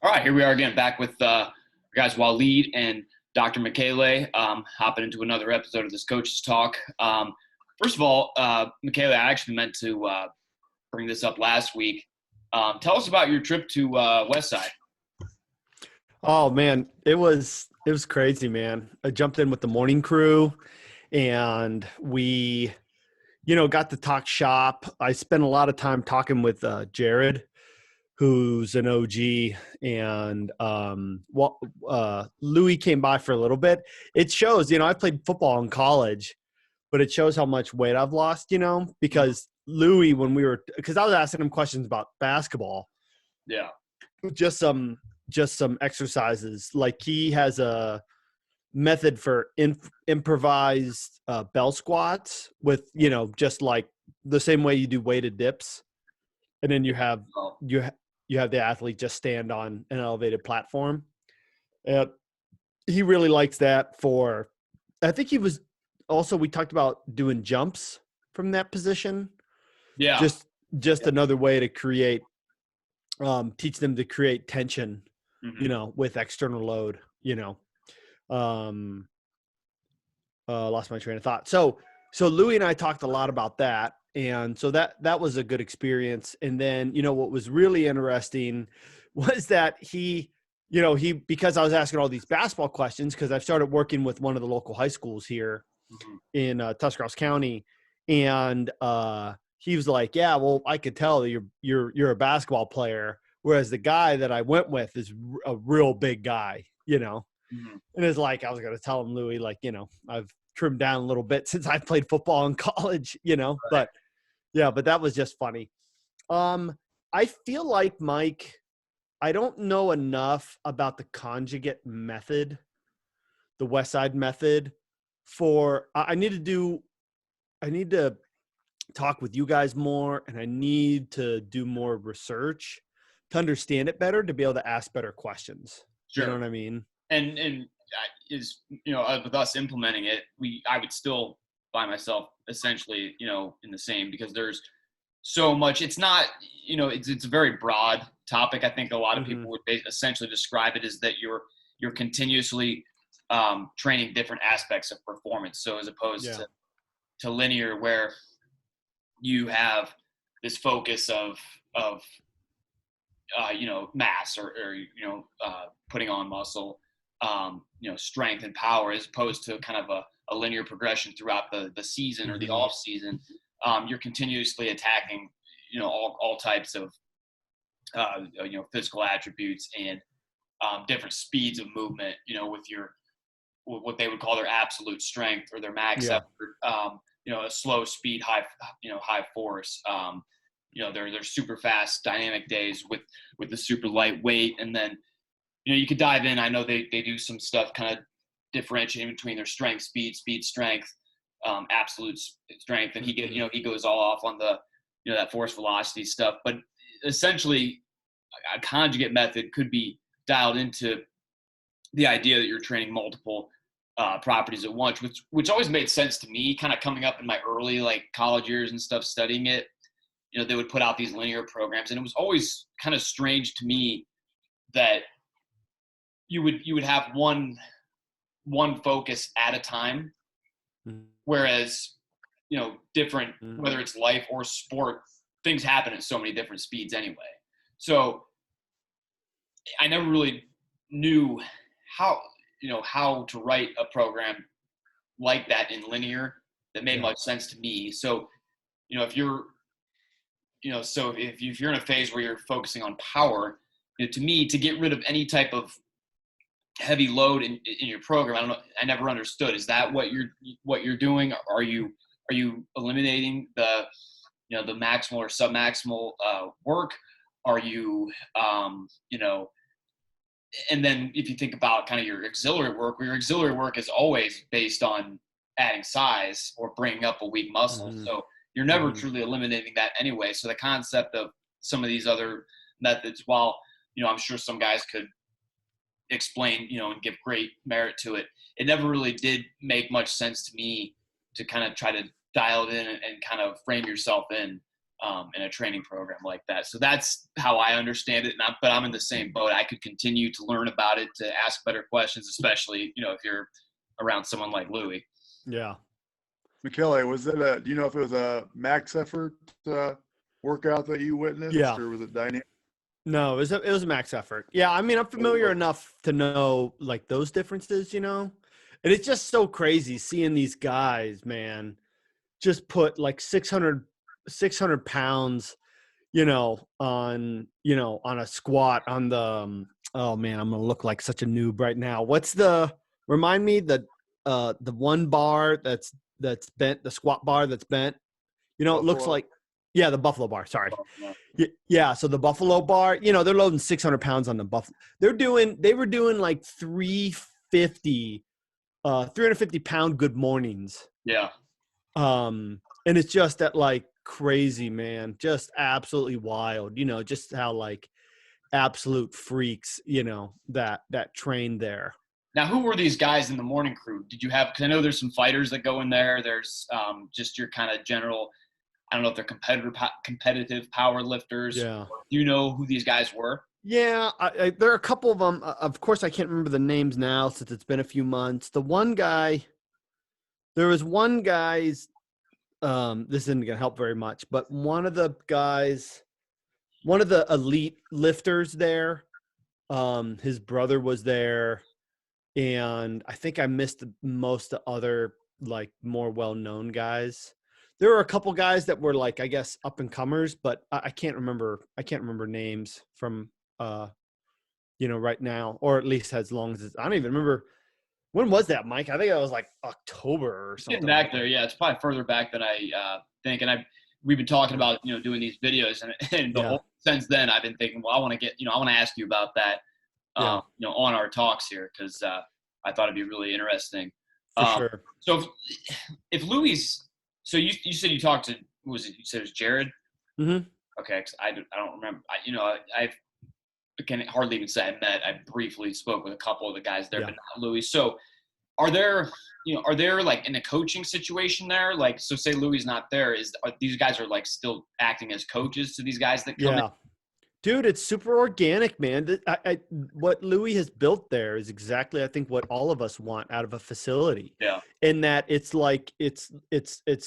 All right, here we are again, back with guys Waleed and Dr. Michele, hopping into another episode of this Coaches Talk. First of all, Michele, I actually meant to bring this up last week. Tell us about your trip to Westside. Oh man, it was crazy, man. I jumped in with the morning crew and we, got to talk shop. I spent a lot of time talking with Jared, who's an OG, and Louis came by for a little bit. It shows, I played football in college, but it shows how much weight I've lost, because Louis, because I was asking him questions about basketball. Yeah. Just some exercises. Like he has a method for improvised bell squats with, just like the same way you do weighted dips. And then you have the athlete just stand on an elevated platform. He really likes that I think we talked about doing jumps from that position. Yeah. Just another way to teach them to create tension, with external load, lost my train of thought. So Louis and I talked a lot about that. And so that was a good experience. And then, what was really interesting was that because I was asking all these basketball questions, because I've started working with one of the local high schools here in Tuscarawas County. And he was like, yeah, well, I could tell that you're a basketball player. Whereas the guy that I went with is a real big guy, and it's like, I was going to tell him, Louis, like, I've trimmed down a little bit since I played football in college, Right. but that was just funny. I feel like, Mike, I don't know enough about the conjugate method, the Westside method I need to talk with you guys more, and I need to do more research to understand it better, to be able to ask better questions. Sure. You know what I mean? And is, with us implementing it, I would still find myself essentially, in the same, because there's so much. It's not, it's a very broad topic. I think a lot of people would essentially describe it as that you're continuously training different aspects of performance. So as opposed to linear, where you have this focus of mass or putting on muscle, strength and power, as opposed to kind of a linear progression throughout the season or the off season. You're continuously attacking, all types of, physical attributes and different speeds of movement, with what they would call their absolute strength or their max effort, a slow speed, high force. They're super fast dynamic days with the super lightweight. And then, you could dive in. I know they do some stuff kind of differentiating between their strength, speed, strength, absolute strength. And he goes all off on the, that force velocity stuff. But essentially a conjugate method could be dialed into the idea that you're training multiple properties at once, which always made sense to me, kind of coming up in my early college years and stuff, studying it. They would put out these linear programs, and it was always kind of strange to me that you would have one focus at a time, whereas different, whether it's life or sport, things happen at so many different speeds anyway. So I never really knew how to write a program like that in linear that made much sense to me. So if you're if you're in a phase where you're focusing on power, to me, to get rid of any type of heavy load in your program, I never understood. Is that what you're doing? Are you eliminating the the maximal or submaximal work? Are you and then if you think about kind of your auxiliary work, your auxiliary work is always based on adding size or bringing up a weak muscle. So you're never truly eliminating that anyway. So the concept of some of these other methods, while, I'm sure some guys could explain, and give great merit to it, it never really did make much sense to me to kind of try to dial it in and kind of frame yourself in in a training program like that. So that's how I understand it. But I'm in the same boat. I could continue to learn about it, to ask better questions, especially, if you're around someone like Louis. Yeah. Michele, was it do you know if it was a max effort workout that you witnessed, Yeah. or was it dynamic? No, it was a max effort. Yeah, I mean, I'm familiar enough to know like those differences, and it's just so crazy seeing these guys, man, just put like 600 pounds, on a squat on the. Oh man, I'm gonna look like such a noob right now. Remind me the one bar that's bent, the squat bar that's bent. It looks like, yeah, the buffalo bar. Sorry. Yeah. So the buffalo bar, they're loading 600 pounds on the buffalo. They were doing like 350 pound good mornings. Yeah. And it's just that like crazy, man, just absolutely wild, just how like absolute freaks, that trained there. Now, who were these guys in the morning crew? Did you have, because I know there's some fighters that go in there. There's just your kind of general, I don't know if they're competitive power lifters. Yeah. Do you know who these guys were? Yeah, there are a couple of them. Of course, I can't remember the names now since it's been a few months. There was one guy's, this isn't going to help very much, but one of the elite lifters there, his brother was there, and I think I missed most of the other like more well-known guys. There were a couple guys that were like, I guess, up and comers, but I can't remember names from right now, or at least as long as I don't even remember. When was that, Mike? I think it was like October or something. Getting back there, yeah, it's probably further back than I think. And we've been talking about doing these videos, and since then I've been thinking, well, I want to ask you about that, on our talks here, because I thought it'd be really interesting. For sure. So if Louis, so you said you talked to, you said it was Jared? Mm-hmm. Okay, 'cause I don't remember. I can hardly even say I met. I briefly spoke with a couple of the guys there, but not Louis. So are there like in a coaching situation there? Like, so say Louis is not there, are these guys are like still acting as coaches to these guys that come in? Dude, it's super organic, man. What Louis has built there is exactly, I think, what all of us want out of a facility. Yeah. In that it's like it's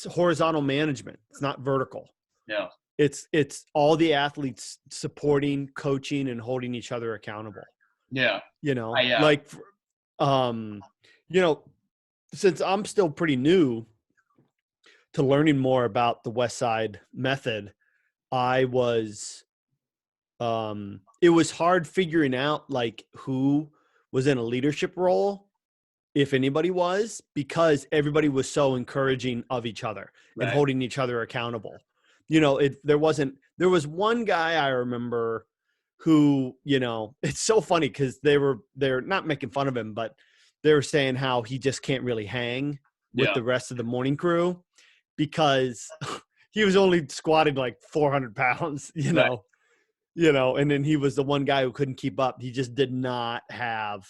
horizontal management. It's not vertical. Yeah. It's all the athletes supporting, coaching, and holding each other accountable. Yeah. Since I'm still pretty new to learning more about the West Side method, it was hard figuring out like who was in a leadership role, if anybody was, because everybody was so encouraging of each other and holding each other accountable. There was one guy I remember who, it's so funny because they're not making fun of him, but they were saying how he just can't really hang with the rest of the morning crew because he was only squatting like 400 pounds, and then he was the one guy who couldn't keep up. He just did not have,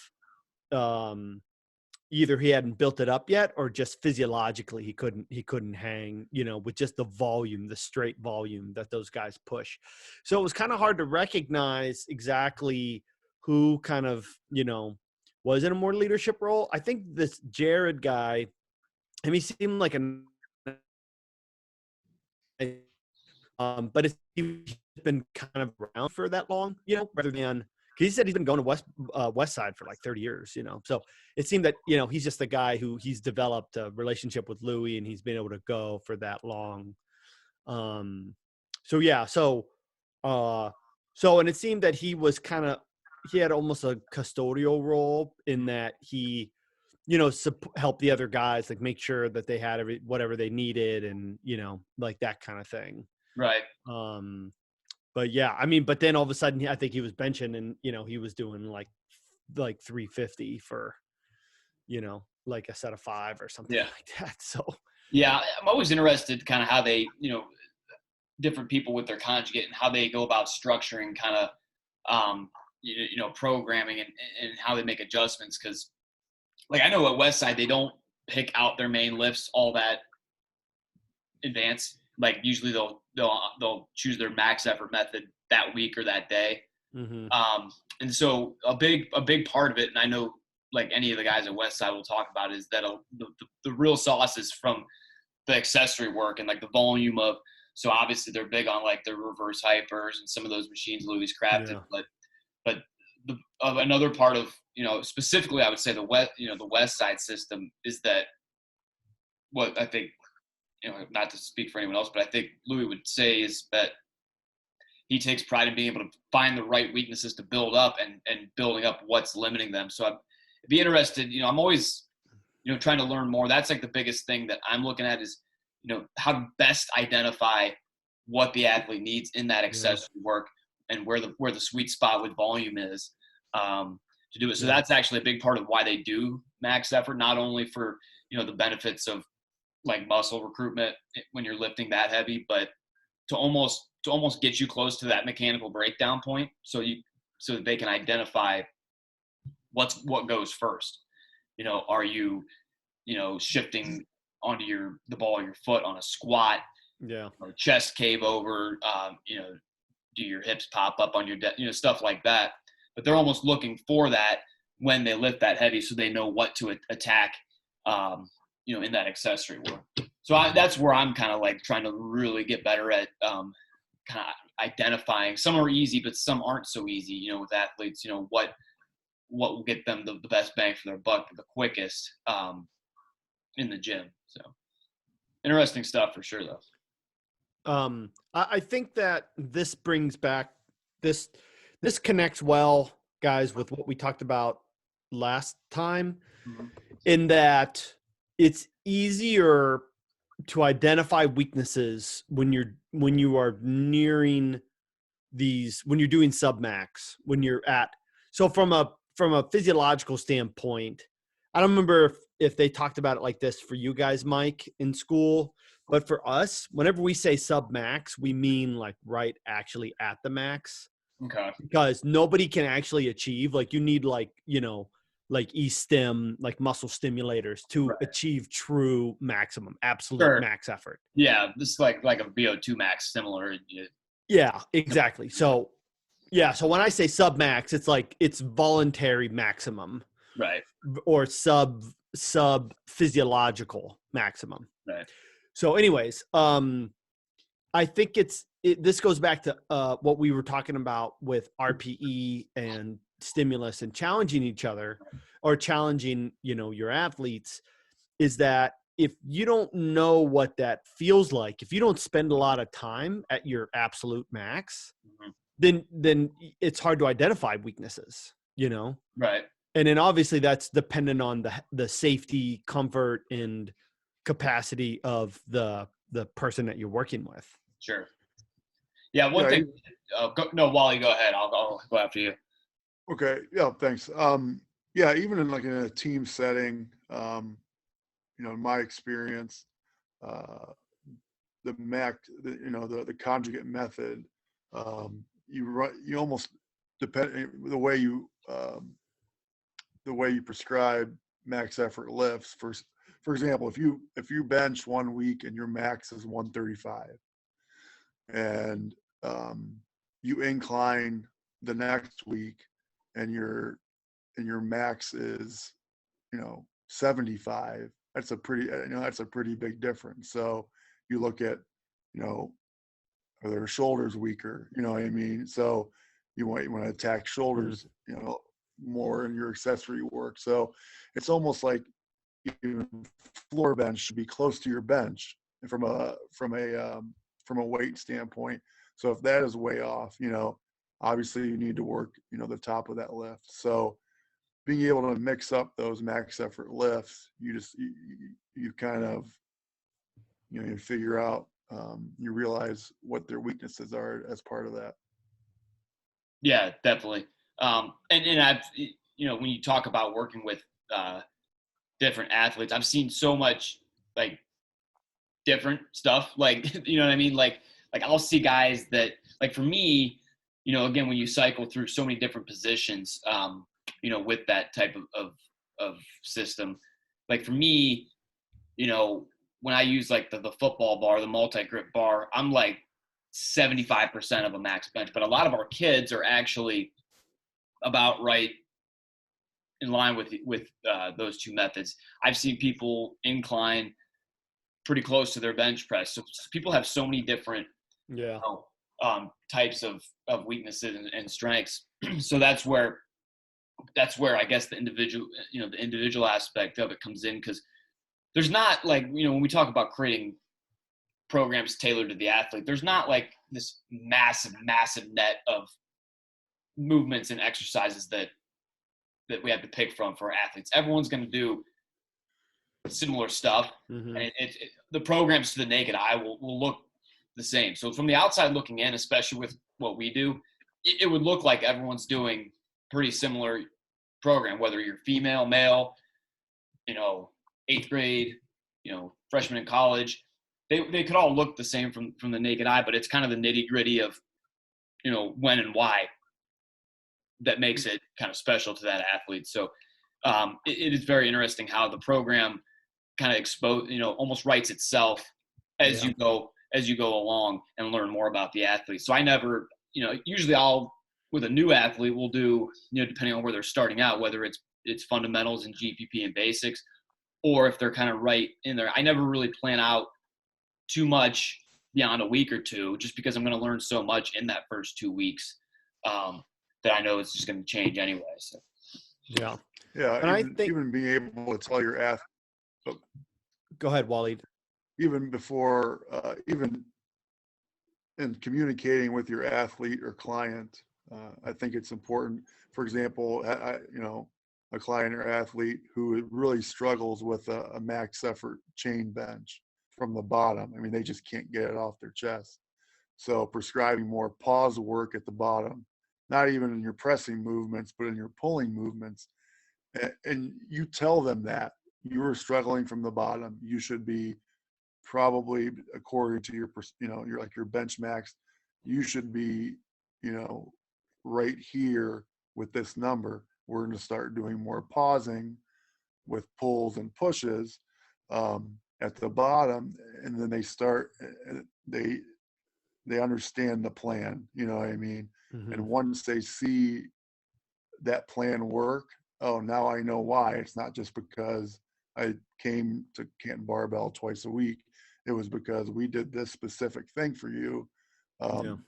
either he hadn't built it up yet or just physiologically he couldn't hang, with just the straight volume that those guys push. So it was kind of hard to recognize exactly who kind of, was in a more leadership role. I think this Jared guy, he seemed like but he's been kind of around for that long, rather than, because he said he's been going to West Side for like 30 years, So it seemed that, he's just the guy who he's developed a relationship with Louis and he's been able to go for that long. And it seemed that he was he had almost a custodial role in that he, help the other guys, like make sure that they had whatever they needed and, like that kind of thing. Right. But yeah, I mean, but then all of a sudden, I think he was benching and, he was doing like 350 for, like a set of 5 or something like that. So, yeah, I'm always interested kind of how they, different people with their conjugate and how they go about structuring kind of, programming and how they make adjustments. Cause like, I know at Westside, they don't pick out their main lifts all that advanced. like usually they'll choose their max effort method that week or that day. Mm-hmm. And so a big part of it, and I know like any of the guys at Westside will talk about, is that the real sauce is from the accessory work and like the volume of. So obviously they're big on like the reverse hypers and some of those machines Louis crafted, but another part of, specifically I would say the West Side system is that what I think, not to speak for anyone else, but I think Louis would say is that he takes pride in being able to find the right weaknesses to build up and building up what's limiting them. So I'd be interested, I'm always, trying to learn more. That's like the biggest thing that I'm looking at is, how to best identify what the athlete needs in that accessory work and where the sweet spot with volume is to do it. So that's actually a big part of why they do max effort, not only for, the benefits of like muscle recruitment when you're lifting that heavy, but to almost get you close to that mechanical breakdown point so that they can identify what goes first. Are you, shifting onto the ball of your foot on a squat, or chest cave over, do your hips pop up on your stuff like that. But they're almost looking for that when they lift that heavy so they know what to attack, in that accessory work. So that's where I'm kind of like trying to really get better at kind of identifying. Some are easy, but some aren't so easy, with athletes, what will get them the best bang for their buck the quickest in the gym. So interesting stuff for sure, though. I think that this brings back this connects well, guys, with what we talked about last time, in that it's easier to identify weaknesses when you are nearing when you're doing submax, when you're at. So from a physiological standpoint, I don't remember if they talked about it like this for you guys, Mike, in school, but for us, whenever we say submax, we mean like actually at the max. Okay. Because nobody can actually achieve, like you need like E-stim, like muscle stimulators to achieve true maximum, absolute max effort. Yeah. This is like a VO2 max similar. Yeah, exactly. So when I say submax, it's like it's voluntary maximum. Right. Or sub physiological maximum. Right. So anyways, I think this goes back to what we were talking about with RPE and stimulus and challenging each other, or challenging, your athletes, is that if you don't know what that feels like, if you don't spend a lot of time at your absolute max, then it's hard to identify weaknesses, Right. And then obviously that's dependent on the safety, comfort, and capacity of the person that you're working with. Sure. Yeah. One thing. Wally, go ahead. I'll go after you. Okay. Yeah. Thanks. Even in a team setting, in my experience, the conjugate method, you almost depend the way you prescribe max effort lifts. For example, if you bench 1 week and your max is 135, and you incline the next week and your max is 75, that's a pretty big difference. So you look at are their shoulders weaker, you know what I mean? So you want to attack shoulders more in your accessory work. So it's almost like floor bench should be close to your bench from a weight standpoint. So if that is way off, obviously you need to work the top of that lift. So being able to mix up those max effort lifts, you kind of you figure out, you realize what their weaknesses are as part of that. Yeah, definitely. And I've, when you talk about working with different athletes, I've seen so much like different stuff. Like, you know what I mean? Like I'll see guys that, like for me, again, when you cycle through so many different positions, with that type of system, like for me, when I use like the football bar, the multi-grip bar, I'm like 75% of a max bench. But a lot of our kids are actually about right in line with those two methods. I've seen people incline pretty close to their bench press. So people have so many different types of weaknesses and strengths. So that's where I guess the individual aspect of it comes in, because there's not like, when we talk about creating programs tailored to the athlete, there's not like this massive net of movements and exercises that we have to pick from for athletes. Everyone's going to do similar stuff, and the programs to the naked eye will look the same. So from the outside looking in, especially with what we do, it would look like everyone's doing pretty similar program, whether you're female, male, 8th grade, freshman in college. They could all look the same from the naked eye, but it's kind of the nitty gritty of, when and why that makes it kind of special to that athlete. So it is very interesting how the program kind of almost writes itself as you go along and learn more about the athlete. So I never, usually with a new athlete, we'll do, depending on where they're starting out, whether it's fundamentals and GPP and basics, or if they're kind of right in there. I never really plan out too much beyond a week or two, just because I'm going to learn so much in that first 2 weeks that I know it's just going to change anyway. So. Yeah. And I think even being able to tell your athlete. Go ahead, Waleed. Even before, even in communicating with your athlete or client, I think it's important. For example, a client or athlete who really struggles with a max effort chain bench from the bottom. I mean, they just can't get it off their chest. So prescribing more pause work at the bottom, not even in your pressing movements, but in your pulling movements. And you tell them that you are struggling from the bottom. You should be probably, according to your bench max, you should be, right here with this number. We're going to start doing more pausing with pulls and pushes at the bottom, and then they understand the plan. You know what I mean? And once they see that plan work, oh, now I know why. It's not just because I came to Canton Barbell twice a week. It was because we did this specific thing for you, to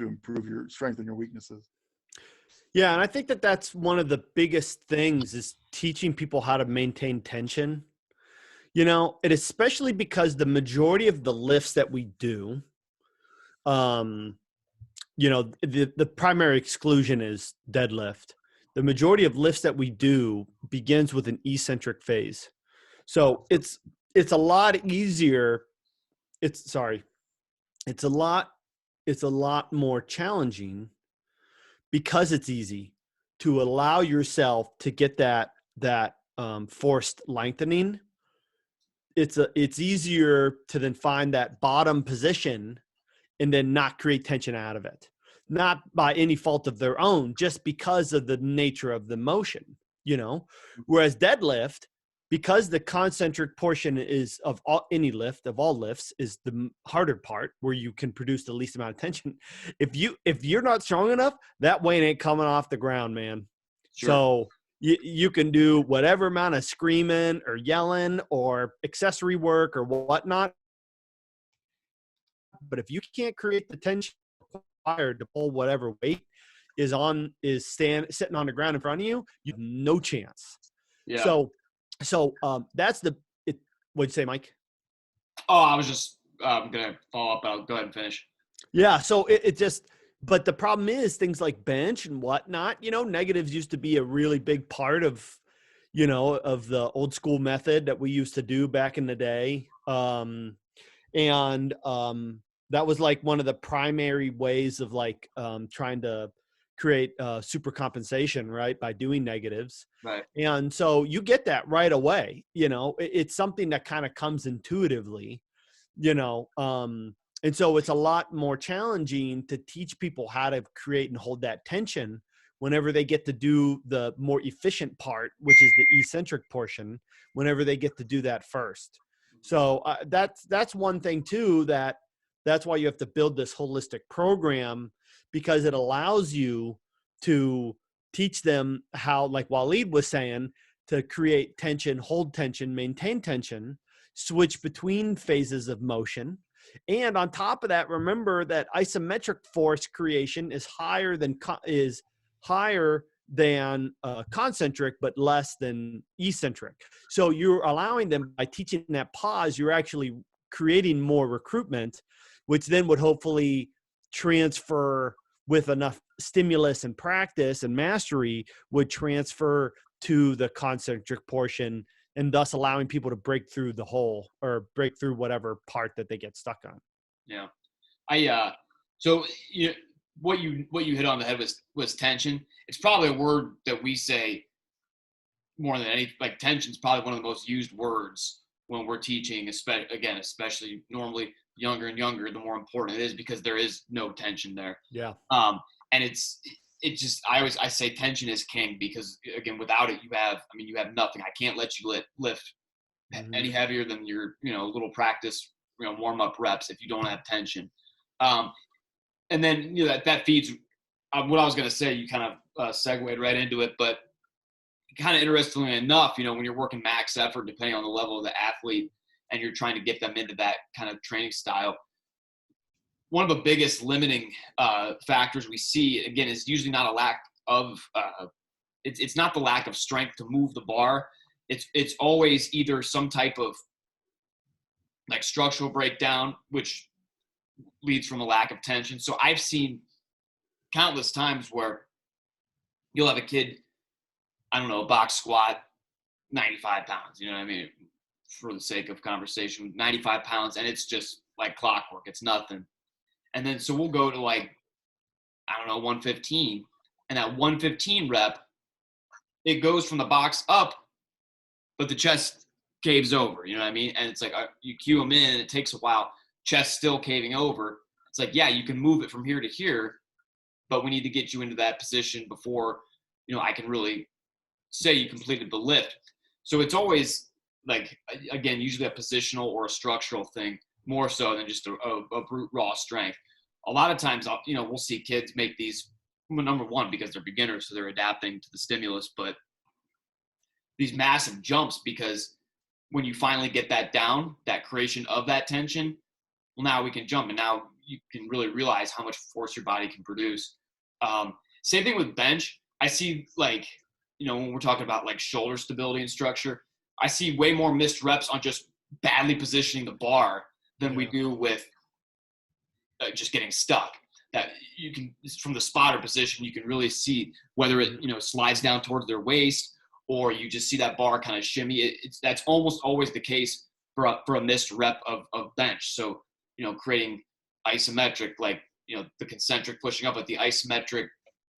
improve your strength and your weaknesses. Yeah, and I think that's one of the biggest things is teaching people how to maintain tension. And especially because the majority of the lifts that we do, the primary exclusion is deadlift. The majority of lifts that we do begins with an eccentric phase. So it's a lot easier. It's a lot more challenging because it's easy to allow yourself to get that forced lengthening. It's easier to then find that bottom position and then not create tension out of it, not by any fault of their own, just because of the nature of the motion, whereas deadlift, because the concentric portion is of all lifts is the harder part, where you can produce the least amount of tension. If you're not strong enough, that weight ain't coming off the ground, man. Sure. So you can do whatever amount of screaming or yelling or accessory work or whatnot, but if you can't create the tension required to pull whatever weight is sitting on the ground in front of you, you have no chance. Yeah. So that's what'd you say, Mike? Oh, I was just going to follow up. I'll go ahead and finish. Yeah. So but the problem is things like bench and whatnot, negatives used to be a really big part of the old school method that we used to do back in the day. That was like one of the primary ways of trying to create super compensation, right, by doing negatives. Right. And so you get that right away. It's something that kind of comes intuitively, and so it's a lot more challenging to teach people how to create and hold that tension whenever they get to do the more efficient part, which is the eccentric portion, whenever they get to do that first. So that's one thing too, that's why you have to build this holistic program, because it allows you to teach them how, like Waleed was saying, to create tension, hold tension, maintain tension, switch between phases of motion. And on top of that, remember that isometric force creation is higher than concentric, but less than eccentric. So you're allowing them, by teaching that pause, you're actually creating more recruitment, which then would hopefully transfer with enough stimulus and practice and mastery, would transfer to the concentric portion, and thus allowing people to break through the hole or break through whatever part that they get stuck on. Yeah. So what you hit on the head was tension. It's probably a word that we say more than any, like tension is probably one of the most used words when we're teaching, especially normally younger and younger, the more important it is, because there is no tension there. Yeah. And it just, I say tension is king, because again, without it, you have nothing. I can't let you lift any heavier than your, little practice, warm up reps if you don't have tension. And then, that feeds what I was going to say. You kind of segued right into it, but kind of interestingly enough, when you're working max effort, depending on the level of the athlete, and you're trying to get them into that kind of training style, one of the biggest limiting factors we see, again, is usually not a lack of it's not the lack of strength to move the bar. It's always either some type of like structural breakdown, which leads from a lack of tension. So I've seen countless times where you'll have a kid, I don't know, box squat 95 pounds, you know what I mean, for the sake of conversation, 95 pounds, and it's just like clockwork. It's nothing. And then so we'll go to 115, and that 115 rep, it goes from the box up, but the chest caves over, you know what I mean? And it's like you cue them in, and it takes a while, chest still caving over. It's like, yeah, you can move it from here to here, but we need to get you into that position before, I can really say you completed the lift. So it's always like, again, usually a positional or a structural thing, more so than just a brute raw strength. A lot of times, we'll see kids make these, number one, because they're beginners, so they're adapting to the stimulus, but these massive jumps, because when you finally get that down, that creation of that tension, well, now we can jump, and now you can really realize how much force your body can produce. Same thing with bench. I see, when we're talking about like shoulder stability and structure, I see way more missed reps on just badly positioning the bar than we do with just getting stuck. That you can, from the spotter position, you can really see whether it, slides down towards their waist, or you just see that bar kind of shimmy. That's almost always the case for a missed rep of bench. So, creating isometric, the concentric pushing up, but the isometric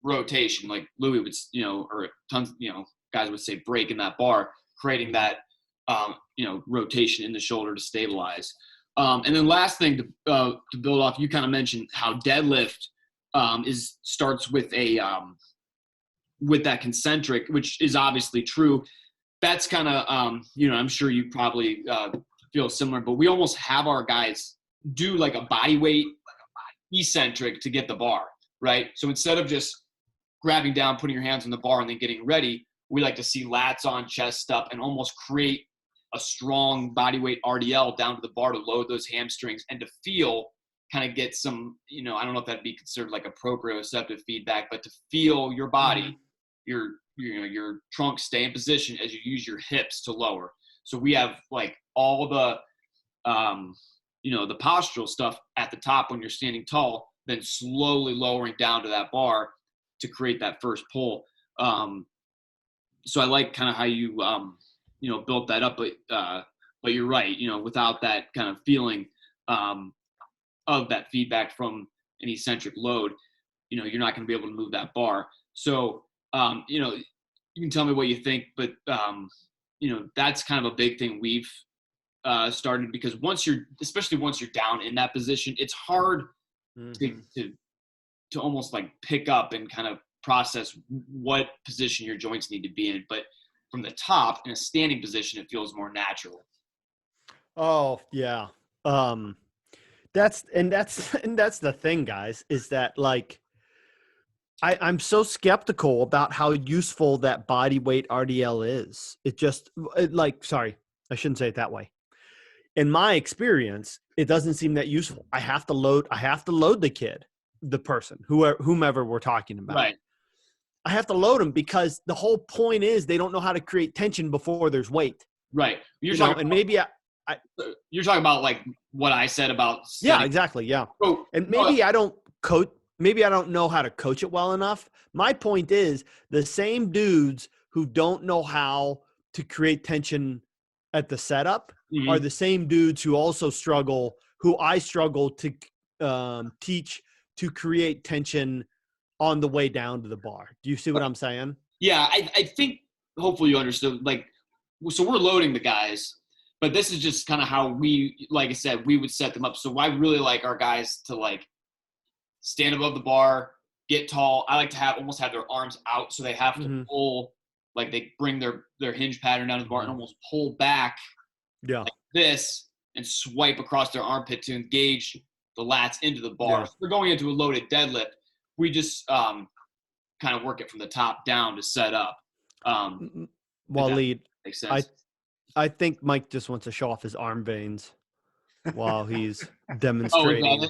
rotation, like Louis would, or tons, guys would say, breaking that bar, creating that, rotation in the shoulder to stabilize. And then last thing to build off, you kind of mentioned how deadlift starts with with that concentric, which is obviously true. That's kind of, I'm sure you probably feel similar, but we almost have our guys do like a body weight eccentric to get the bar, right? So instead of just grabbing down, putting your hands on the bar, and then getting ready, we like to see lats on, chest up, and almost create a strong body weight RDL down to the bar to load those hamstrings and to feel, kind of get some, I don't know if that'd be considered like a proprioceptive feedback, but to feel your body, your trunk stay in position as you use your hips to lower. So we have like all the, the postural stuff at the top when you're standing tall, then slowly lowering down to that bar to create that first pull. So I like kind of how you, built that up, but you're right, without that kind of feeling of that feedback from an eccentric load, you're not going to be able to move that bar. So, you can tell me what you think, but, that's kind of a big thing we've started, because especially once you're down in that position, it's hard to almost like pick up and kind of process what position your joints need to be in. But from the top, in a standing position, it feels more natural. Oh yeah. Um, that's and that's the thing, guys, is that like I'm so skeptical about how useful that body weight RDL is. Sorry, I shouldn't say it that way. In my experience, it doesn't seem that useful. I have to load the kid, the person, whomever we're talking about. Right. I have to load them because the whole point is they don't know how to create tension before there's weight. Right. You're talking about like what I said about yeah, exactly. Yeah. And maybe I don't know how to coach it well enough. My point is the same dudes who don't know how to create tension at the setup are the same dudes who also who I struggle to teach to create tension on the way down to the bar. Do you see what I'm saying? Yeah, I think hopefully you understood. Like, so we're loading the guys, but this is just kind of how we, like I said, we would set them up. So I really like our guys to like stand above the bar, get tall. I like to almost have their arms out so they have to pull, like they bring their hinge pattern down to the bar and almost pull back like this and swipe across their armpit to engage the lats into the bar. Yeah. So we're going into a loaded deadlift. We just kind of work it from the top down to set up. Waleed, makes sense. I think Mike just wants to show off his arm veins while he's demonstrating.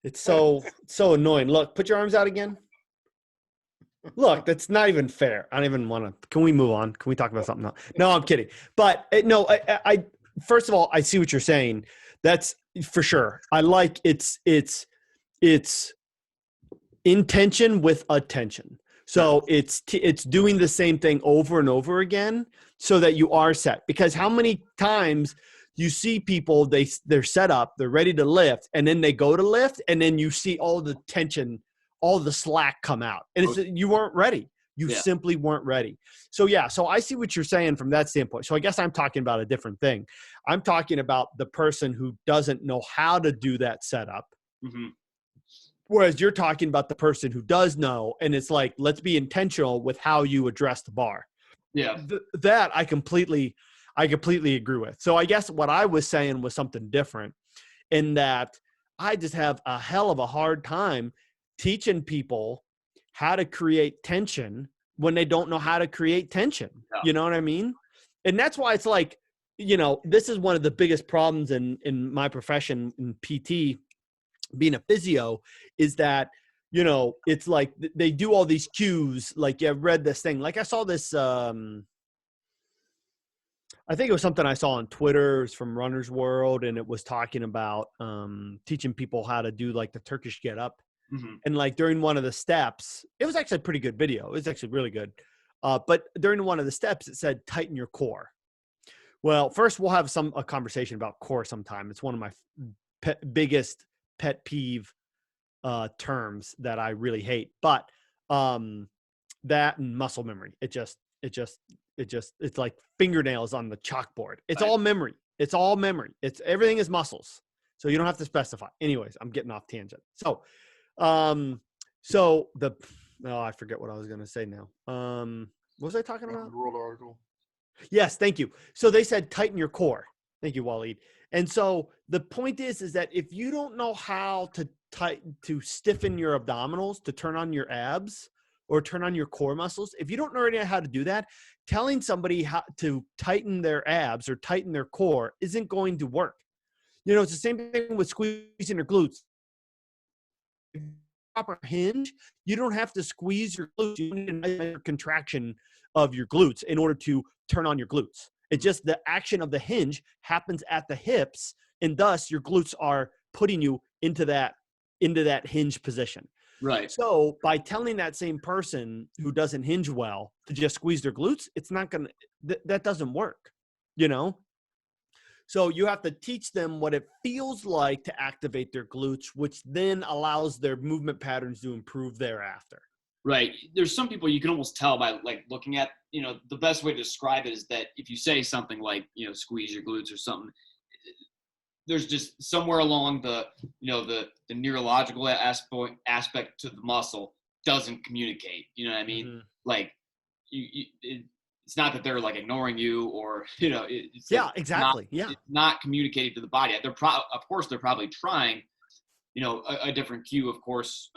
It's so annoying. Look, put your arms out again. Look, that's not even fair. I don't even want to. Can we move on? Can we talk about something else? No, I'm kidding. But no, I first of all, I see what you're saying. That's for sure. I like it's intention with attention. So it's doing the same thing over and over again so that you are set. Because how many times you see people, they're set up, they're ready to lift, and then they go to lift, and then you see all the tension, all the slack come out. And you weren't ready. You simply weren't ready. So so I see what you're saying from that standpoint. So I guess I'm talking about a different thing. I'm talking about the person who doesn't know how to do that setup. Mm-hmm. Whereas you're talking about the person who does know, and it's like, let's be intentional with how you address the bar. Yeah. That I completely agree with. So I guess what I was saying was something different in that I just have a hell of a hard time teaching people how to create tension when they don't know how to create tension. Yeah. You know what I mean? And that's why it's like, this is one of the biggest problems in my profession in PT, being a physio, is that, it's like they do all these cues. Like, I've read this thing. Like I saw this, I think it was something I saw on Twitter. It was from Runner's World, and it was talking about teaching people how to do like the Turkish get up. Mm-hmm. And like during one of the steps, it was actually a pretty good video. It was actually really good. But during one of the steps, it said, tighten your core. Well, first we'll have a conversation about core sometime. It's one of my biggest pet peeve terms that I really hate. But that and muscle memory, it's like fingernails on the chalkboard. It's all memory. It's all memory. Everything is muscles. So you don't have to specify. Anyways, I'm getting off tangent. So, I forget what I was going to say now. What was I talking about? The World article. Yes. Thank you. So they said, tighten your core. Thank you, Waleed. And so the point is that if you don't know how to stiffen your abdominals, to turn on your abs or turn on your core muscles, if you don't already know how to do that, telling somebody how to tighten their abs or tighten their core isn't going to work. It's the same thing with squeezing your glutes. Proper hinge, you don't have to squeeze your glutes. You need a nice contraction of your glutes in order to turn on your glutes. It's just the action of the hinge happens at the hips, and thus your glutes are putting you into that hinge position. Right. So by telling that same person who doesn't hinge well to just squeeze their glutes, it's not going to, that doesn't work, So you have to teach them what it feels like to activate their glutes, which then allows their movement patterns to improve thereafter. Right. There's some people you can almost tell by like looking at, the best way to describe it is that if you say something like, squeeze your glutes or something, there's just somewhere along the neurological aspect to the muscle doesn't communicate. You know what I mean? Mm-hmm. Like it's not that they're like ignoring you or, it's Yeah, not, exactly. Yeah. it's not communicating to the body. Of course, they're probably trying, a different cue, of course,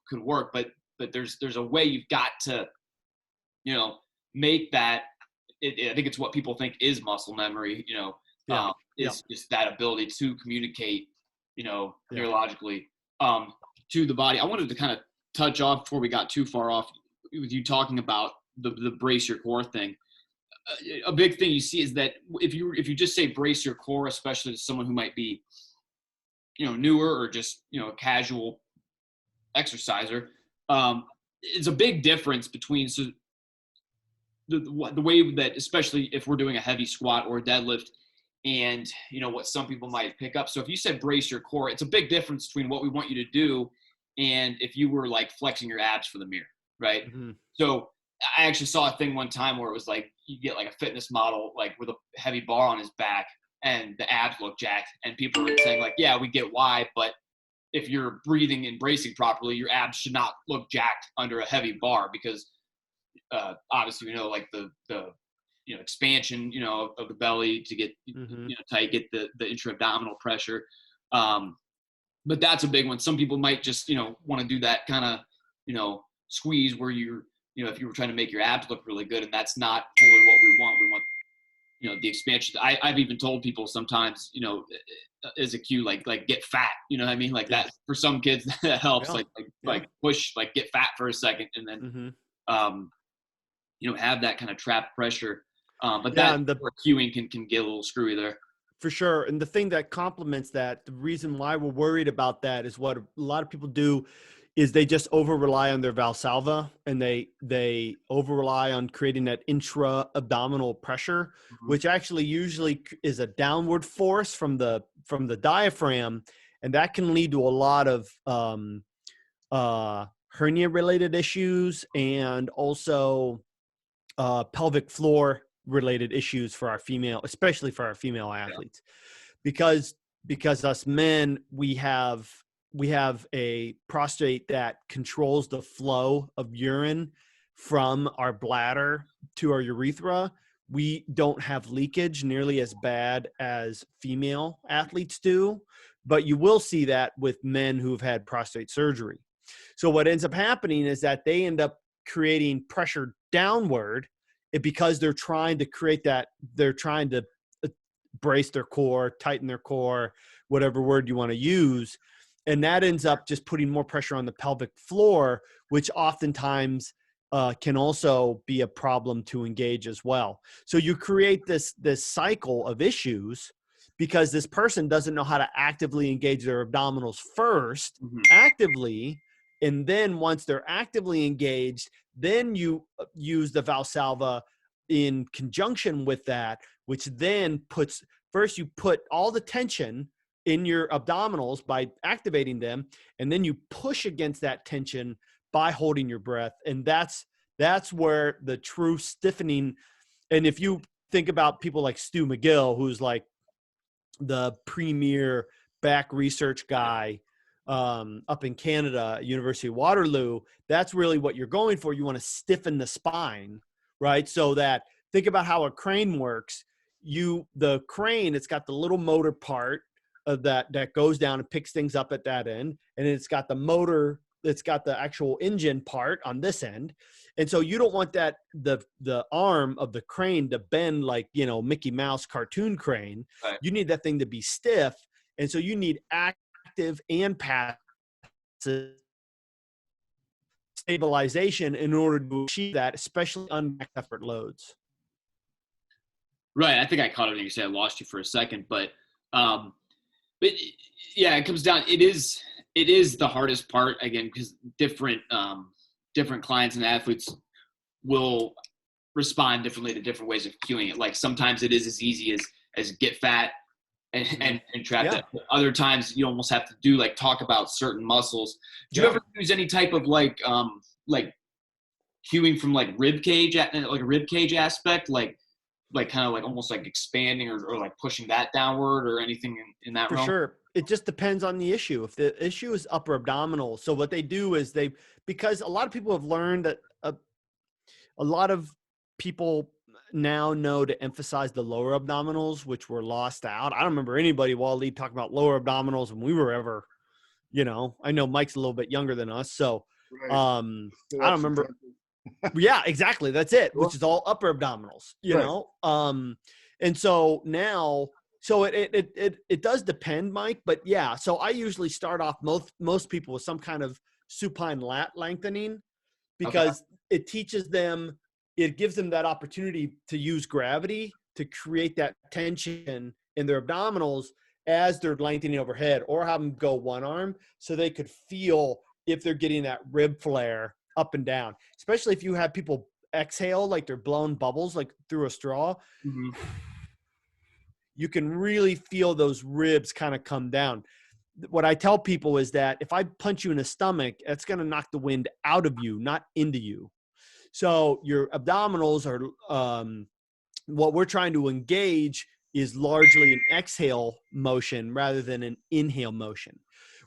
could work, but there's a way you've got to, make that. I think it's what people think is muscle memory, Yeah. is just that ability to communicate, Yeah. neurologically, to the body. I wanted to kind of touch off before we got too far off with you talking about the brace your core thing. A big thing you see is that if you just say brace your core, especially to someone who might be, newer or just, a casual exerciser, it's a big difference between the way that, especially if we're doing a heavy squat or a deadlift, and what some people might pick up. So if you said brace your core, it's a big difference between what we want you to do and if you were like flexing your abs for the mirror, right? Mm-hmm. So I actually saw a thing one time where it was like you get like a fitness model like with a heavy bar on his back and the abs look jacked, and people were saying like, yeah, we get why, but if you're breathing and bracing properly, your abs should not look jacked under a heavy bar, because obviously we know like the expansion of the belly to get tight, get the intra-abdominal pressure, but that's a big one. Some people might just want to do that kind of squeeze where you're if you were trying to make your abs look really good, and that's not fully what we want the expansion. I've even told people sometimes as a cue, like get fat, what I mean, like that for some kids that helps. Like push, like get fat for a second, and then have that kind of trapped pressure. But that cueing can get a little screwy there. For sure. And the thing that complements that, the reason why we're worried about that is what a lot of people do is they just over rely on their Valsalva, and they over rely on creating that intra abdominal pressure, which actually usually is a downward force from the diaphragm. And that can lead to a lot of hernia related issues, and also pelvic floor related issues for our female, especially for our female athletes, because us men, we have a prostate that controls the flow of urine from our bladder to our urethra. We don't have leakage nearly as bad as female athletes do, but you will see that with men who've had prostate surgery. So what ends up happening is that they end up creating pressure downward, because they're trying to create that, they're trying to brace their core, tighten their core, whatever word you want to use. And that ends up just putting more pressure on the pelvic floor, which oftentimes can also be a problem to engage as well. So you create this cycle of issues because this person doesn't know how to actively engage their abdominals first, actively. And then once they're actively engaged, then you use the Valsalva in conjunction with that, which then you put all the tension in your abdominals by activating them, and then you push against that tension by holding your breath. And that's where the true stiffening. And if you think about people like Stu McGill, who's like the premier back research guy up in Canada, University of Waterloo, that's really what you're going for. You want to stiffen the spine, right? So that, think about how a crane works. The crane, it's got the little motor part of that goes down and picks things up at that end. And it's got the motor, it's got the actual engine part on this end. And so you don't want that, the arm of the crane to bend like, Mickey Mouse cartoon crane. Right. You need that thing to be stiff. And so you need active and passive stabilization in order to achieve that, especially on back effort loads. Right. I think I caught it when you said I lost you for a second, but yeah, it comes down. It is the hardest part, again, because different clients and athletes will respond differently to different ways of cueing it. Like sometimes it is as easy as get fat and trap that. Other times you almost have to talk about certain muscles. Do you ever use any type of like cueing from like rib cage, like a rib cage aspect, like kind of like almost like expanding or like pushing that downward or anything in that realm? For sure. It just depends on the issue. If the issue is upper abdominal, so what they do is because a lot of people have learned that a lot of people, now know to emphasize the lower abdominals, which were lost out. I don't remember anybody, Waleed, talking about lower abdominals when we were ever, I know Mike's a little bit younger than us. So Right. I don't remember. Yeah, exactly. That's it, which is all upper abdominals, and so now, so it does depend, Mike, but yeah. So I usually start off most people with some kind of supine lat lengthening, because it teaches them, it gives them that opportunity to use gravity to create that tension in their abdominals as they're lengthening overhead, or have them go one arm so they could feel if they're getting that rib flare up and down, especially if you have people exhale like they're blowing bubbles like through a straw. Mm-hmm. You can really feel those ribs kind of come down. What I tell people is that if I punch you in the stomach, that's going to knock the wind out of you, not into you. So your abdominals are, what we're trying to engage is largely an exhale motion rather than an inhale motion.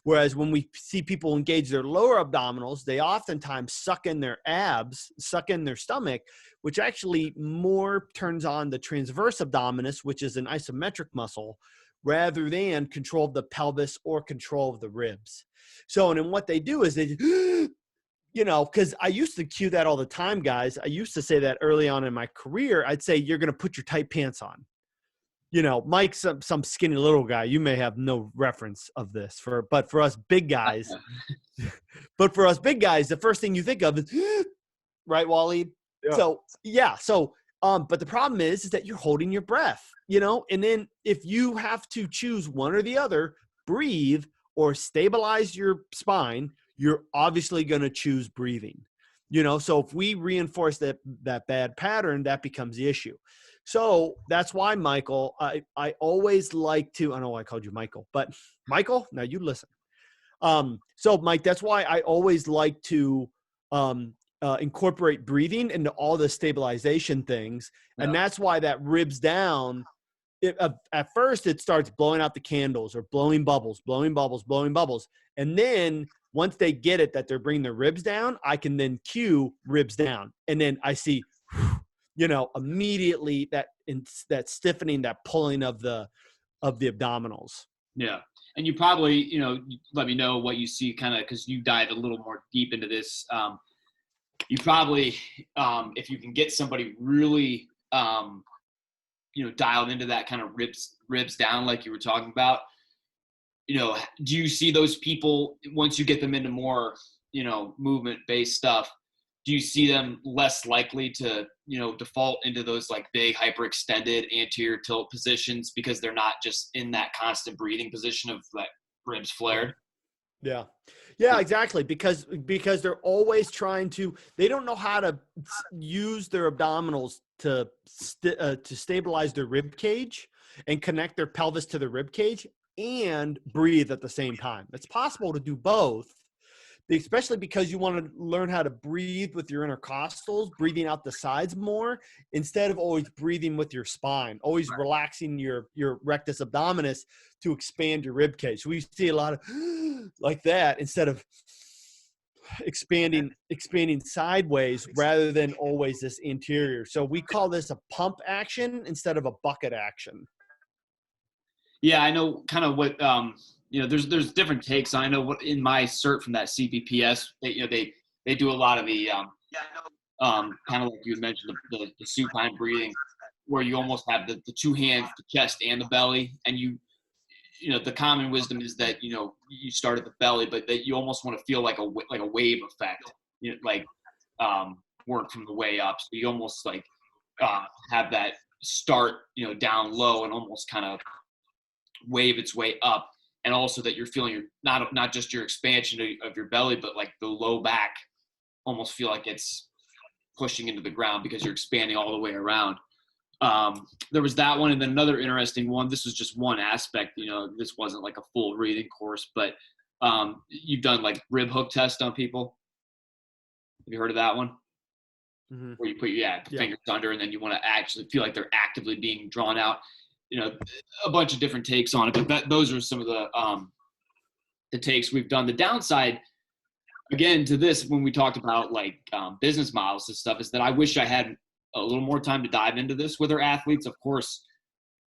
Whereas when we see people engage their lower abdominals, they oftentimes suck in their abs, suck in their stomach, which actually more turns on the transverse abdominis, which is an isometric muscle, rather than control of the pelvis or control of the ribs. So, and then what they do is they, because I used to cue that all the time, guys. I used to say that early on in my career. I'd say, you're going to put your tight pants on. Mike's some skinny little guy. You may have no reference of this, but for us big guys, the first thing you think of is, right, Waleed? Yeah. So, yeah. So, but the problem is that you're holding your breath, and then if you have to choose one or the other, breathe or stabilize your spine, you're obviously going to choose breathing, so if we reinforce that bad pattern, that becomes the issue. So that's why, Michael, I always like to, I don't know why I called you Michael, but Michael, now you listen. So Mike, that's why I always like to incorporate breathing into all the stabilization things. Yeah. And that's why that ribs down, at first it starts blowing out the candles or blowing bubbles. And then once they get it that they're bringing their ribs down, I can then cue ribs down. And then I see, immediately that stiffening, that pulling of the abdominals. Yeah. And you probably, let me know what you see kind of, because you dive a little more deep into this. You probably, if you can get somebody really, dialed into that kind of ribs down, like you were talking about, do you see those people once you get them into more, movement based stuff? Do you see them less likely to, default into those like big hyperextended anterior tilt positions because they're not just in that constant breathing position of like ribs flared? Yeah. Yeah, exactly. Because they're always they don't know how to use their abdominals to stabilize their rib cage and connect their pelvis to the rib cage and breathe at the same time. It's possible to do both, especially because you want to learn how to breathe with your intercostals, breathing out the sides more instead of always breathing with your spine, always relaxing your rectus abdominis to expand your rib cage. So we see a lot of like that instead of expanding sideways rather than always this anterior. So we call this a pump action instead of a bucket action. Yeah, I know kind of what there's different takes. I know what in my cert from that CPPS, they do a lot of the kind of like you had mentioned the supine breathing, where you almost have the two hands, the chest and the belly, and the common wisdom is that you start at the belly, but that you almost want to feel like a wave effect, work from the way up. So you almost like have that start down low and almost kind of wave its way up. And also that you're feeling not just your expansion of your belly, but like the low back almost feel like it's pushing into the ground because you're expanding all the way around. There was that one. And then another interesting one, this was just one aspect, this wasn't like a full breathing course, but you've done like rib hook test on people. Have you heard of that one? Mm-hmm. Where you put your fingers under and then you want to actually feel like they're actively being drawn out. A bunch of different takes on it, but those are some of the takes we've done. The downside, again, to this, when we talked about like business models and stuff, is that I wish I had a little more time to dive into this with our athletes. Of course,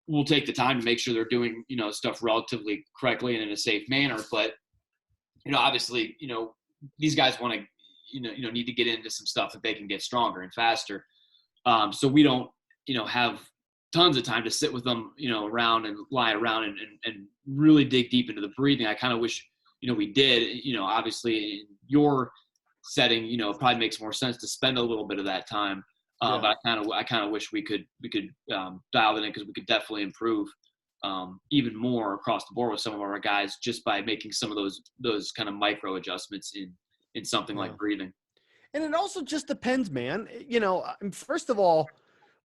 we'll take the time to make sure they're doing, stuff relatively correctly and in a safe manner. But, obviously, these guys want to, need to get into some stuff that they can get stronger and faster. So we don't, have tons of time to sit with them, around and lie around and really dig deep into the breathing. I kind of wish, we did, obviously in your setting, it probably makes more sense to spend a little bit of that time. But I kind of wish we could dial it in, because we could definitely improve even more across the board with some of our guys, just by making some of those kind of micro adjustments in something like breathing. And it also just depends, man. First of all,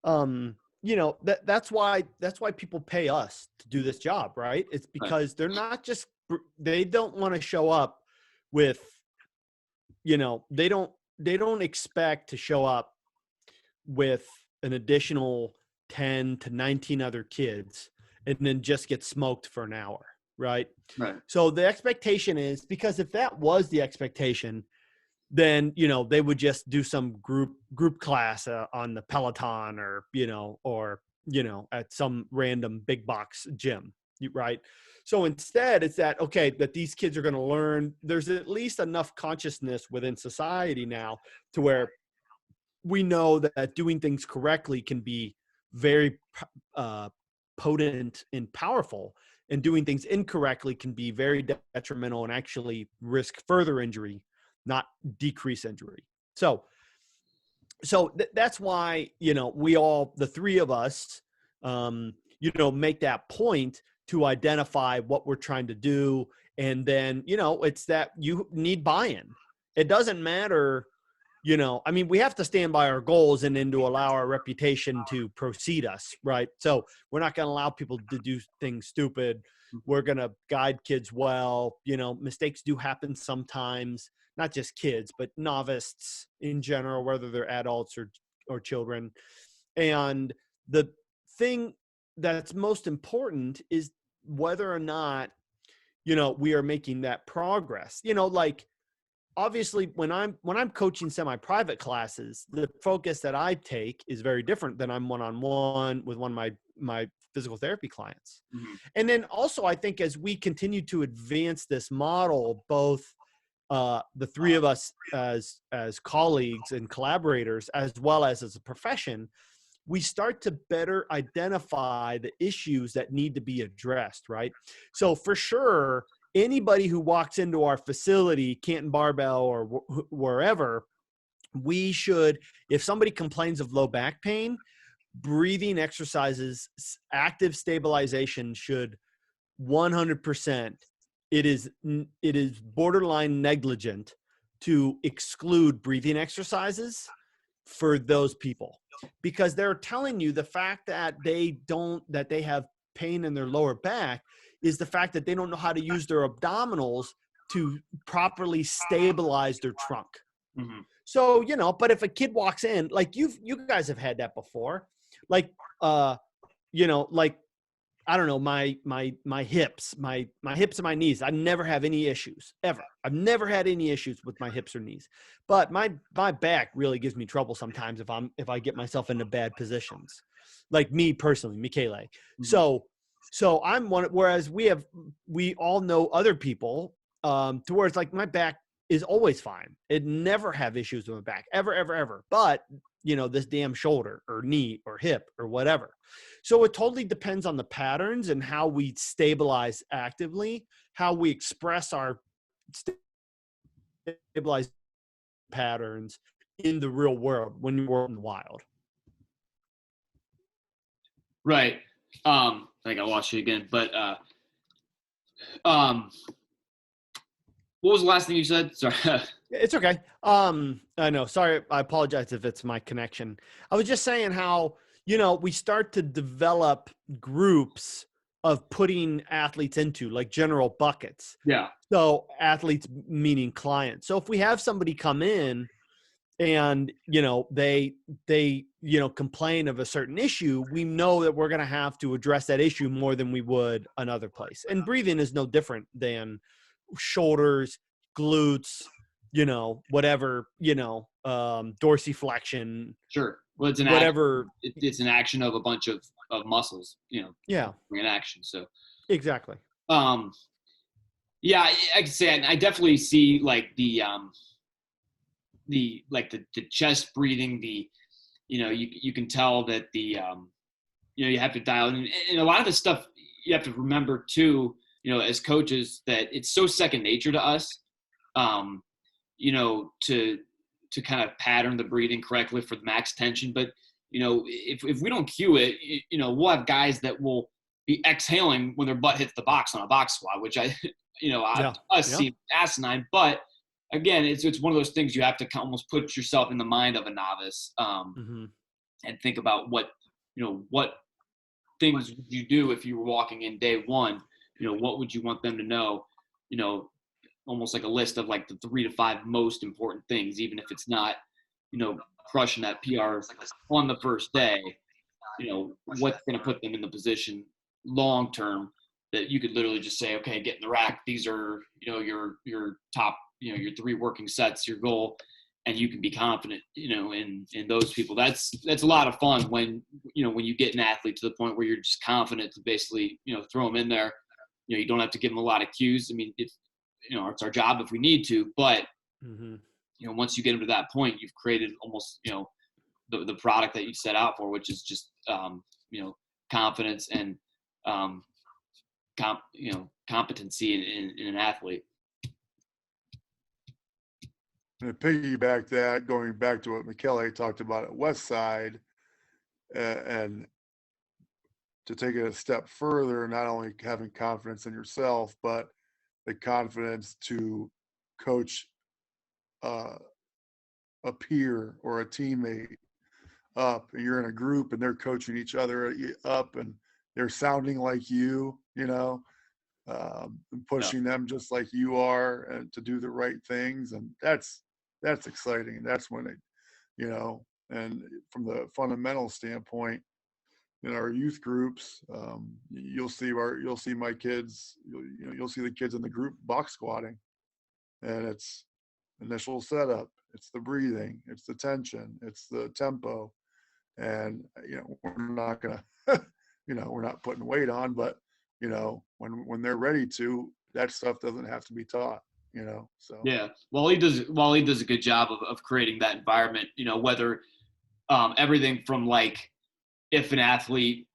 that's why people pay us to do this job, right? It's because they're not just, they don't want to show up with, they don't expect to show up with an additional 10 to 19 other kids and then just get smoked for an hour. Right. So the expectation is, because if that was the expectation, then, they would just do some group class on the Peloton or at some random big box gym. Right. So instead it's that, okay, that these kids are going to learn. There's at least enough consciousness within society now to where we know that doing things correctly can be very potent and powerful, and doing things incorrectly can be very detrimental and actually risk further injury, not decrease injury. So that's why, we all, the three of us, make that point to identify what we're trying to do. And then, it's that you need buy-in. It doesn't matter, we have to stand by our goals and then to allow our reputation to precede us, right? So we're not going to allow people to do things stupid. We're going to guide kids well. Mistakes do happen sometimes, not just kids, but novices in general, whether they're adults or children. And the thing that's most important is whether or not, we are making that progress. Obviously when I'm coaching semi-private classes, the focus that I take is very different than I'm one-on-one with one of my physical therapy clients. Mm-hmm. And then also, I think as we continue to advance this model, both the three of us as colleagues and collaborators, as well as a profession, we start to better identify the issues that need to be addressed, right? So for sure, anybody who walks into our facility, Canton Barbell or wherever, we should, if somebody complains of low back pain, breathing exercises, active stabilization should 100%. It is borderline negligent to exclude breathing exercises for those people, because they're telling you the fact that they have pain in their lower back is the fact that they don't know how to use their abdominals to properly stabilize their trunk. Mm-hmm. So, but if a kid walks in, like you guys have had that before, like, like, I don't know, my hips, my hips and my knees. I never have any issues ever. I've never had any issues with my hips or knees, but my back really gives me trouble sometimes if I get myself into bad positions, like me personally, Michele. Mm-hmm. So I'm one, whereas we all know other people, to where it's like my back is always fine. It never have issues with my back, ever. But, this damn shoulder or knee or hip or whatever. So it totally depends on the patterns and how we stabilize actively, how we express our stabilized patterns in the real world when you're in the wild. Right. I think I watched it again, but what was the last thing you said? Sorry. It's okay. I know. Sorry. I apologize if it's my connection. I was just saying how, we start to develop groups of putting athletes into, like, general buckets. Yeah. So athletes meaning clients. So if we have somebody come in and, they complain of a certain issue, we know that we're going to have to address that issue more than we would another place. And breathing is no different than shoulders, glutes, whatever, dorsiflexion. Sure. Well, it's an whatever. It's an action of a bunch of muscles, Yeah, in action. So, exactly. Yeah, I can say I definitely see like the chest breathing, you can tell that you have to dial in. And a lot of the stuff you have to remember too, as coaches, that it's so second nature to us, to kind of pattern the breathing correctly for the max tension. But, if we don't cue it, we'll have guys that will be exhaling when their butt hits the box on a box squat, which seem asinine. But again, it's one of those things you have to almost put yourself in the mind of a novice, and think about what things would you do if you were walking in day one. What would you want them to know? Almost like a list of like the 3 to 5 most important things, even if it's not, crushing that PR on the first day. What's going to put them in the position long term that you could literally just say, okay, get in the rack. These are, your top, your 3 working sets, your goal, and you can be confident, in those people. That's a lot of fun when you get an athlete to the point where you're just confident to basically, throw them in there. You don't have to give them a lot of cues. I mean, it's our job if we need to, but once you get them to that point, you've created almost, the product that you set out for, which is just, confidence and, competency in an athlete. And to piggyback that, going back to what Michele talked about at Westside, and to take it a step further, not only having confidence in yourself, but the confidence to coach a peer or a teammate up, and you're in a group and they're coaching each other up, and they're sounding like and pushing them just like you are, and to do the right things. And that's exciting. And that's when and from the fundamental standpoint, in our youth groups, you'll see my kids, you'll see the kids in the group box squatting, and it's initial setup, it's the breathing, it's the tension, it's the tempo. And we're not gonna we're not putting weight on, but when they're ready to, that stuff doesn't have to be taught. So yeah, Wally does a good job of creating that environment, whether everything from like, if an athlete,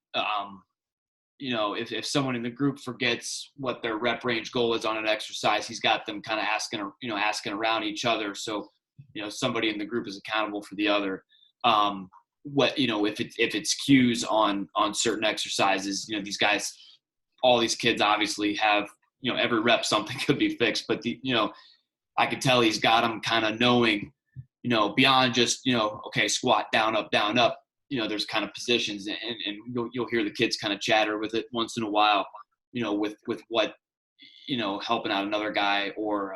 if someone in the group forgets what their rep range goal is on an exercise, he's got them kind of asking around each other. So, somebody in the group is accountable for the other. If it's cues on certain exercises, these guys, all these kids obviously have, every rep something could be fixed, but I could tell he's got them kind of knowing, beyond just, okay, squat, down, up, there's kind of positions, and you'll hear the kids kind of chatter with it once in a while, with what, helping out another guy, or,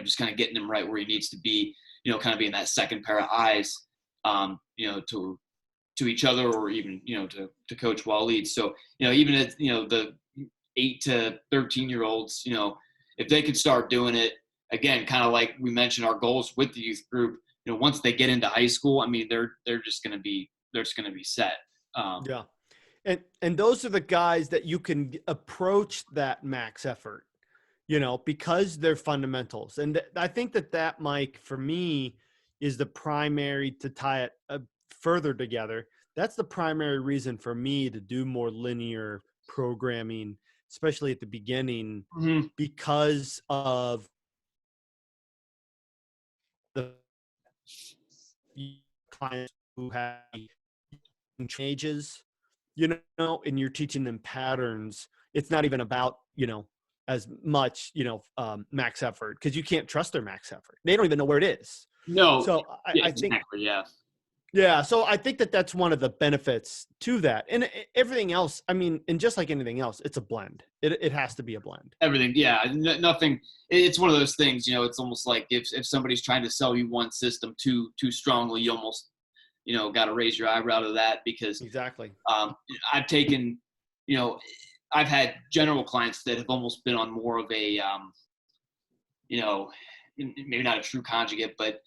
just kind of getting him right where he needs to be, kind of being that second pair of eyes, to each other, or even, to Coach Waleed. So, even at, the 8 to 13-year-olds, if they could start doing it, again, kind of like we mentioned our goals with the youth group, once they get into high school, I mean, they're just going to be set. Yeah. And those are the guys that you can approach that max effort, because they're fundamentals. And I think that, Mike, for me, is the primary, to tie it further together. That's the primary reason for me to do more linear programming, especially at the beginning, because of the clients who have changes, and you're teaching them patterns. It's not even about, as much, max effort, because you can't trust their max effort. They don't even know where it is. No. So I think, exactly, yeah. Yeah. So I think that's one of the benefits to that. And everything else, I mean, and just like anything else, it's a blend. It has to be a blend. Everything. Yeah. Nothing. It's one of those things, it's almost like if somebody's trying to sell you one system too strongly, you almost, got to raise your eyebrow to that, because Exactly. I've taken, I've had general clients that have almost been on more of a, maybe not a true conjugate, but,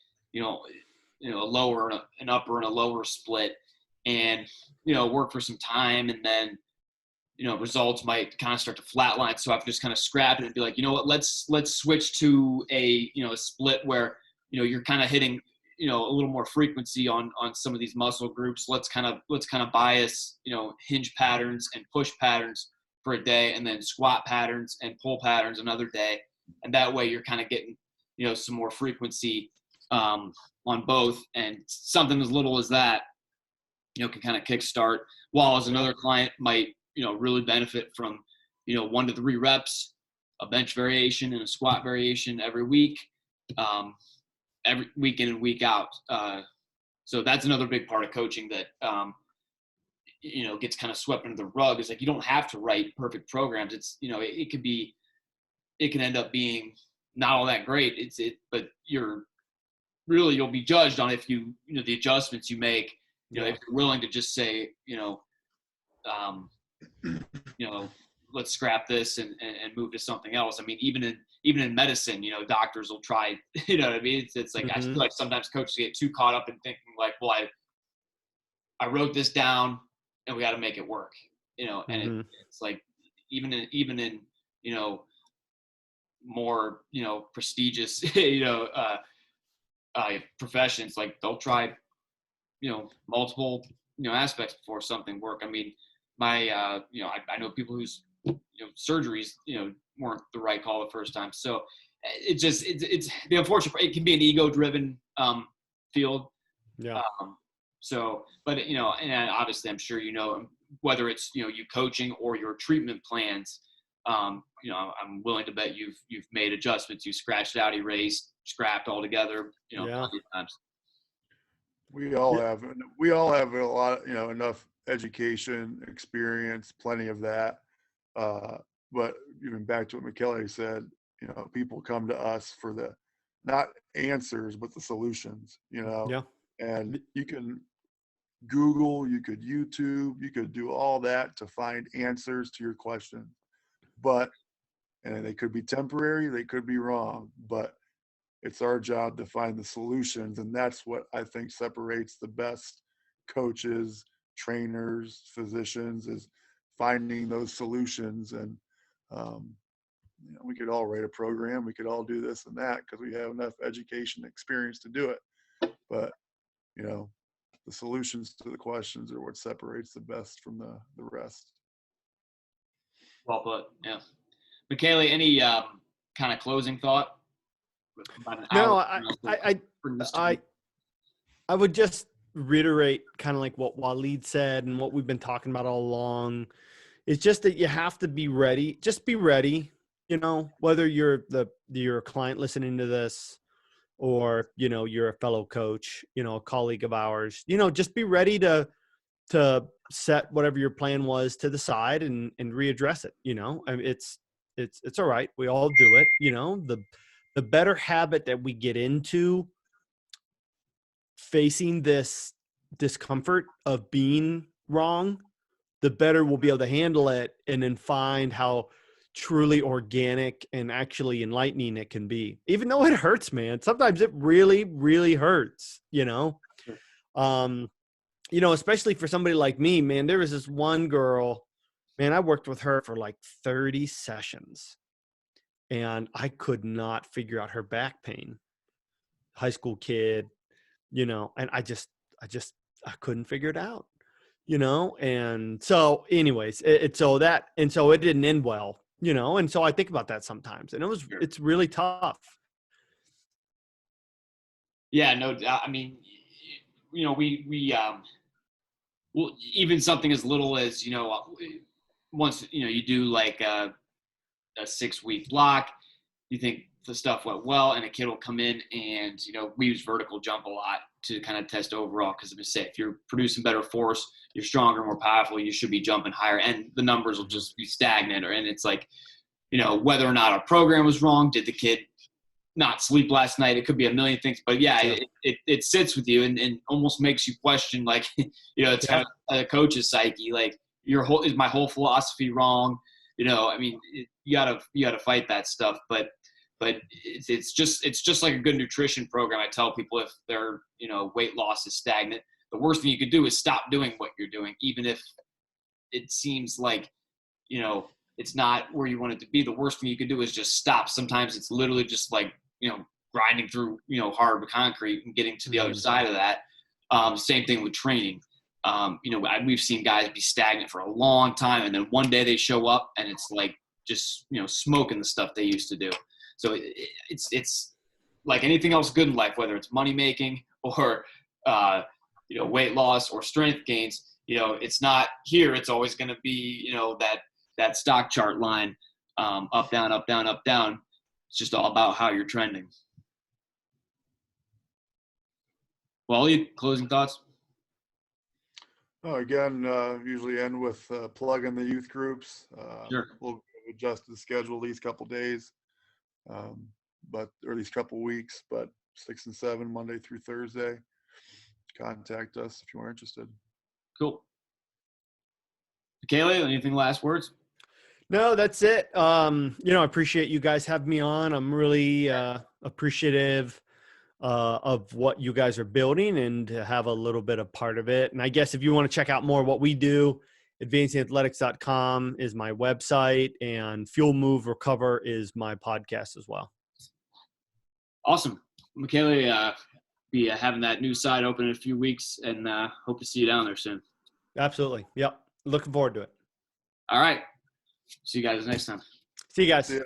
a lower, an upper and a lower split, and, work for some time. And then, results might kind of start to flatline. So I've just kind of scrapped it and be like, you know what, let's switch to a split where, you're kind of hitting, a little more frequency on some of these muscle groups. Let's kind of bias, hinge patterns and push patterns for a day, and then squat patterns and pull patterns another day. And that way you're kind of getting, some more frequency on both. And something as little as that, can kind of kickstart, while as another client might, really benefit from, 1 to 3 reps, a bench variation and a squat variation every week, every week in and week out. So that's another big part of coaching that, gets kind of swept under the rug. It's like, you don't have to write perfect programs. It's, it can end up being not all that great. But you'll be judged on if the adjustments you make, if you're willing to just say, let's scrap this and move to something else. I mean, even in medicine, doctors will try, what I mean? It's like, I feel like sometimes coaches get too caught up in thinking like, well, I wrote this down and we got to make it work, and it's like, even in, more, prestigious, professions, like they'll try, multiple, aspects before something work. I mean, I know people whose, surgeries, weren't the right call the first time. So it's the unfortunate, it can be an ego driven, field. Yeah. But, and obviously I'm sure, whether it's, you coaching or your treatment plans, I'm willing to bet you've made adjustments, you scratched out, erased, scrapped altogether, plenty of times. We all have a lot, enough education, experience, plenty of that. But even back to what Michele said, people come to us for the, not answers, but the solutions, Yeah. And you can Google, you could YouTube, you could do all that to find answers to your questions. And they could be temporary, they could be wrong, but it's our job to find the solutions. And that's what I think separates the best coaches, trainers, physicians, is finding those solutions. And, we could all write a program, we could all do this and that because we have enough education experience to do it. But, the solutions to the questions are what separates the best from the rest. Well put. Yeah. Michele, any kind of closing thought? No, I would just reiterate kind of like what Waleed said and what we've been talking about all along. It's just that you have to be ready. Just be ready, whether you're a client listening to this or, you're a fellow coach, a colleague of ours, just be ready to set whatever your plan was to the side and readdress it. I mean, it's all right. We all do it. The better habit that we get into facing this discomfort of being wrong, the better we'll be able to handle it and then find how truly organic and actually enlightening it can be. Even though it hurts, man. Sometimes it really, really hurts, especially for somebody like me, man. There was this one girl, man, I worked with her for like 30 sessions and I could not figure out her back pain. High school kid, and I couldn't figure it out, and so anyways, so it didn't end well, and so I think about that sometimes, and it's really tough. Yeah, no, I mean, well, even something as little as, once, you do like a 6-week block, you think the stuff went well, and a kid will come in and, we use vertical jump a lot to kind of test overall. Cause if you're producing better force, you're stronger, more powerful, you should be jumping higher, and the numbers will just be stagnant. And it's like, whether or not our program was wrong, did the kid not sleep last night? It could be a million things, but it sits with you and almost makes you question, like, it's kind of a coach's psyche. Like, is my whole philosophy wrong? I mean, you gotta fight that stuff. But But it's just like a good nutrition program. I tell people if their weight loss is stagnant, the worst thing you could do is stop doing what you're doing, even if it seems like it's not where you want it to be. The worst thing you could do is just stop. Sometimes it's literally just like grinding through hard concrete and getting to the other side of that. Same thing with training. We've seen guys be stagnant for a long time, and then one day they show up and it's like just smoking the stuff they used to do. So it's like anything else good in life, whether it's money making or weight loss or strength gains. It's not here. It's always going to be that stock chart line, up, down, up, down, up, down. It's just all about how you're trending. Wally, closing thoughts? Oh, again, usually end with plugging the youth groups. Sure. We'll adjust the schedule these couple days, or these couple weeks, but 6 and 7, Monday through Thursday. Contact us if you are interested. Cool. Michele, anything last words? No, that's it. I appreciate you guys having me on. I'm really appreciative of what you guys are building and to have a little bit of part of it. And I guess if you want to check out more of what we do, advancingathletics.com is my website, and Fuel, Move, Recover is my podcast as well. Awesome. Michele, be having that new site open in a few weeks, and hope to see you down there soon. Absolutely. Yep. Looking forward to it. All right. See you guys next time. See you guys. See ya.